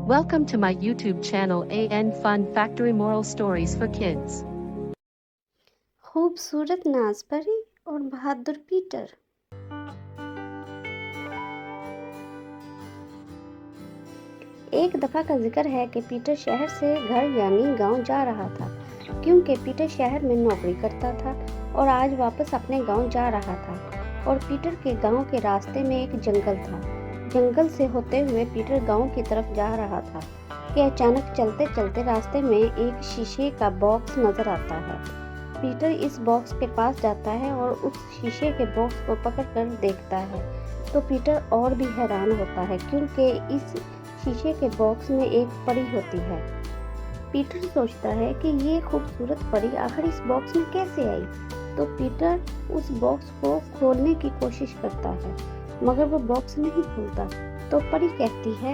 Welcome to my YouTube channel AN Fun Factory Moral Stories for Kids. खूबसूरत नाज परी और बहादुर पीटर। एक दफ़ा का जिक्र है कि पीटर शहर से घर यानी गांव जा रहा था, क्योंकि पीटर शहर में नौकरी करता था और आज वापस अपने गांव जा रहा था। और पीटर के गांव के रास्ते में एक जंगल था। जंगल से होते हुए पीटर गांव की तरफ जा रहा था कि अचानक चलते चलते रास्ते में एक शीशे का बॉक्स नजर आता है। पीटर इस बॉक्स के पास जाता है और उस शीशे के बॉक्स को पकड़कर देखता है तो पीटर और भी हैरान होता है, क्योंकि इस शीशे के बॉक्स में एक परी होती है। पीटर सोचता है कि ये खूबसूरत परी आखिर इस बॉक्स में कैसे आई। तो पीटर उस बॉक्स को खोलने की कोशिश करता है, मगर वो बॉक्स नहीं खुलता। तो परी कहती है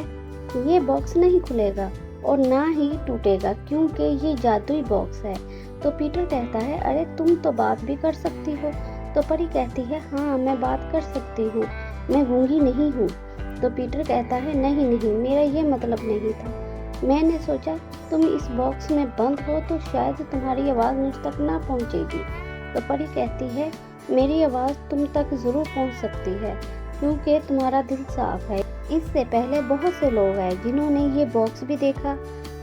ये बॉक्स नहीं खुलेगा और ना ही टूटेगा, क्योंकि ये जादुई बॉक्स है। तो पीटर कहता है अरे तुम तो बात भी कर सकती हो। तो परी कहती है हाँ मैं बात कर सकती हूँ, मैं गूंगी नहीं हूँ। तो पीटर कहता है नहीं नहीं, मेरा ये मतलब नहीं था। मैंने सोचा तुम इस बॉक्स में बंद हो तो शायद तुम्हारी आवाज़ मुझ तक ना पहुँचेगी। तो परी कहती है मेरी आवाज़ तुम तक ज़रूर पहुँच सकती है, क्योंकि तुम्हारा दिल साफ है। इससे पहले बहुत से लोग आए जिन्होंने ये बॉक्स भी देखा,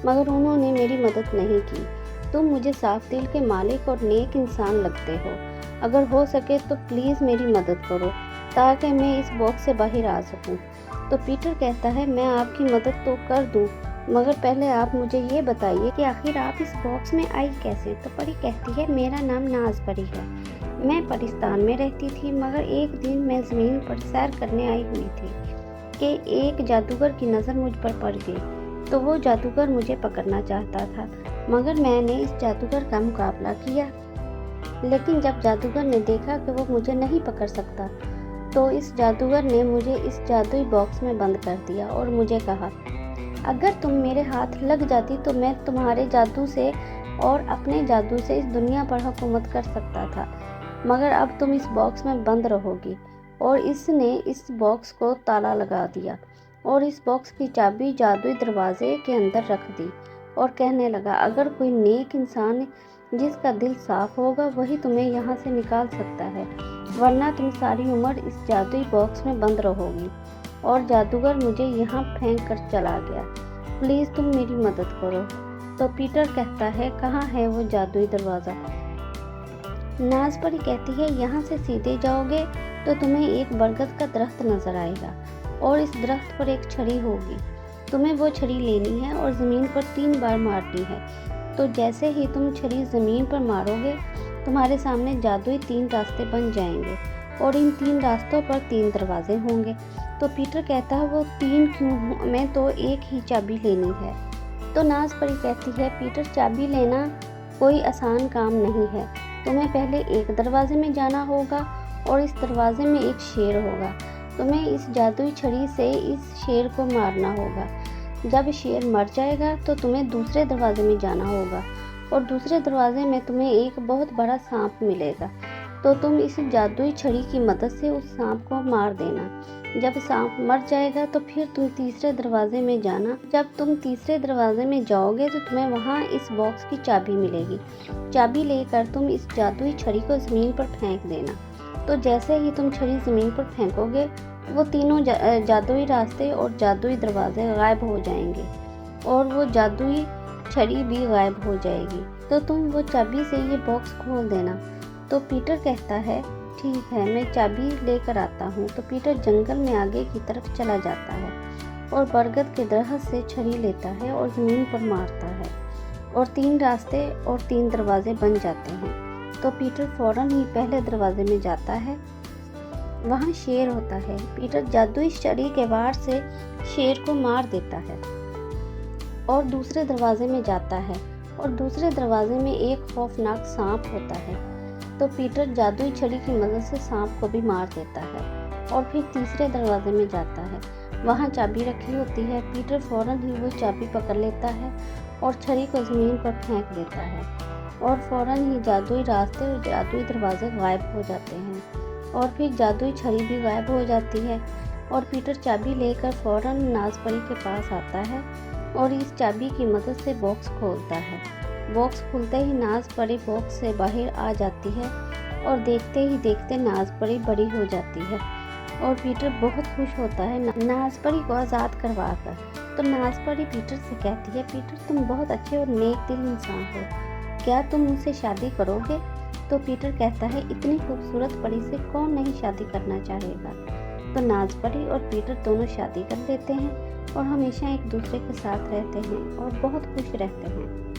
मगर उन्होंने मेरी मदद नहीं की। तुम मुझे साफ दिल के मालिक और नेक इंसान लगते हो। अगर हो सके तो प्लीज़ मेरी मदद करो ताकि मैं इस बॉक्स से बाहर आ सकूं। तो पीटर कहता है मैं आपकी मदद तो कर दूं, मगर पहले आप मुझे ये बताइए कि आखिर आप इस बॉक्स में आई कैसे। तो परी कहती है मेरा नाम नाज परी है, मैं पाकिस्तान में रहती थी, मगर एक दिन मैं ज़मीन पर सैर करने आई हुई थी कि एक जादूगर की नज़र मुझ पर पड़ गई। तो वो जादूगर मुझे पकड़ना चाहता था, मगर मैंने इस जादूगर का मुकाबला किया, लेकिन जब जादूगर ने देखा कि वो मुझे नहीं पकड़ सकता, तो इस जादूगर ने मुझे इस जादुई बॉक्स में बंद कर दिया और मुझे कहा अगर तुम मेरे हाथ लग जाती तो मैं तुम्हारे जादू से और अपने जादू से इस दुनिया पर हुकूमत कर सकता था, मगर अब तुम इस बॉक्स में बंद रहोगी। और इसने इस बॉक्स को ताला लगा दिया और इस बॉक्स की चाबी जादुई दरवाजे के अंदर रख दी और कहने लगा अगर कोई नेक इंसान जिसका दिल साफ होगा वही तुम्हें यहाँ से निकाल सकता है, वरना तुम सारी उम्र इस जादुई बॉक्स में बंद रहोगी। और जादूगर मुझे यहाँ फेंक कर चला गया, प्लीज़ तुम मेरी मदद करो। तो पीटर कहता है कहाँ है वो जादुई दरवाज़ा। नाज परी कहती है यहाँ से सीधे जाओगे तो तुम्हें एक बरगद का दरख्त नजर आएगा और इस दरख्त पर एक छड़ी होगी। तुम्हें वो छड़ी लेनी है और ज़मीन पर 3 बार मारनी है। तो जैसे ही तुम छड़ी ज़मीन पर मारोगे तुम्हारे सामने जादुई 3 रास्ते बन जाएंगे और इन 3 रास्तों पर 3 दरवाजे होंगे। तो पीटर कहता है वो 3 क्यों, हमें तो एक ही चाबी लेनी है। तो नाज परी कहती है पीटर चाबी लेना कोई आसान काम नहीं है, तुम्हें पहले एक दरवाजे में जाना होगा और इस दरवाजे में एक शेर होगा। तुम्हें इस जादुई छड़ी से इस शेर को मारना होगा। जब शेर मर जाएगा तो तुम्हें दूसरे दरवाजे में जाना होगा और दूसरे दरवाजे में तुम्हें एक बहुत बड़ा सांप मिलेगा। तो तुम इस जादुई छड़ी की मदद से उस सांप को मार देना। जब सांप मर जाएगा तो फिर तुम तीसरे दरवाजे में जाना। जब तुम तीसरे दरवाजे में जाओगे तो तुम्हें वहाँ इस बॉक्स की चाबी मिलेगी। चाबी लेकर तुम इस जादुई छड़ी को ज़मीन पर फेंक देना। तो जैसे ही तुम छड़ी ज़मीन पर फेंकोगे वो तीनों जादुई रास्ते और जादुई दरवाजे गायब हो जाएंगे और वो जादुई छड़ी भी गायब हो जाएगी। तो तुम वो चाबी से ये बॉक्स खोल देना। तो पीटर कहता है ठीक है, मैं चाबी लेकर आता हूँ। तो पीटर जंगल में आगे की तरफ चला जाता है और बरगद के दरख्त से छड़ी लेता है और ज़मीन पर मारता है और 3 रास्ते और 3 दरवाजे बन जाते हैं। तो पीटर फौरन ही पहले दरवाजे में जाता है, वहाँ शेर होता है। पीटर जादुई छड़ी के वार से शेर को मार देता है और दूसरे दरवाजे में जाता है और दूसरे दरवाजे में एक खौफनाक सांप होता है। तो पीटर जादुई छड़ी की मदद से सांप को भी मार देता है और फिर तीसरे दरवाजे में जाता है, वहाँ चाबी रखी होती है। पीटर फौरन ही वो चाबी पकड़ लेता है और छड़ी को ज़मीन पर फेंक देता है और फौरन ही जादुई रास्ते और जादुई दरवाजे गायब हो जाते हैं और फिर जादुई छड़ी भी गायब हो जाती है और पीटर चाबी लेकर फौरन नाज परी के पास आता है और इस चाबी की मदद से बॉक्स खोलता है। बॉक्स खुलते ही नाज परी बॉक्स से बाहर आ जाती है और देखते ही देखते नाज परी बड़ी हो जाती है और पीटर बहुत खुश होता है नाज परी को आज़ाद करवा कर। तो नाज परी पीटर से कहती है, पीटर तुम बहुत अच्छे और नेक दिल इंसान हो, क्या तुम मुझसे शादी करोगे? तो पीटर कहता है, इतनी खूबसूरत परी से कौन नहीं शादी करना चाहेगा। तो नाज परी और पीटर दोनों शादी कर लेते हैं और हमेशा एक दूसरे के साथ रहते हैं और बहुत खुश रहते हैं।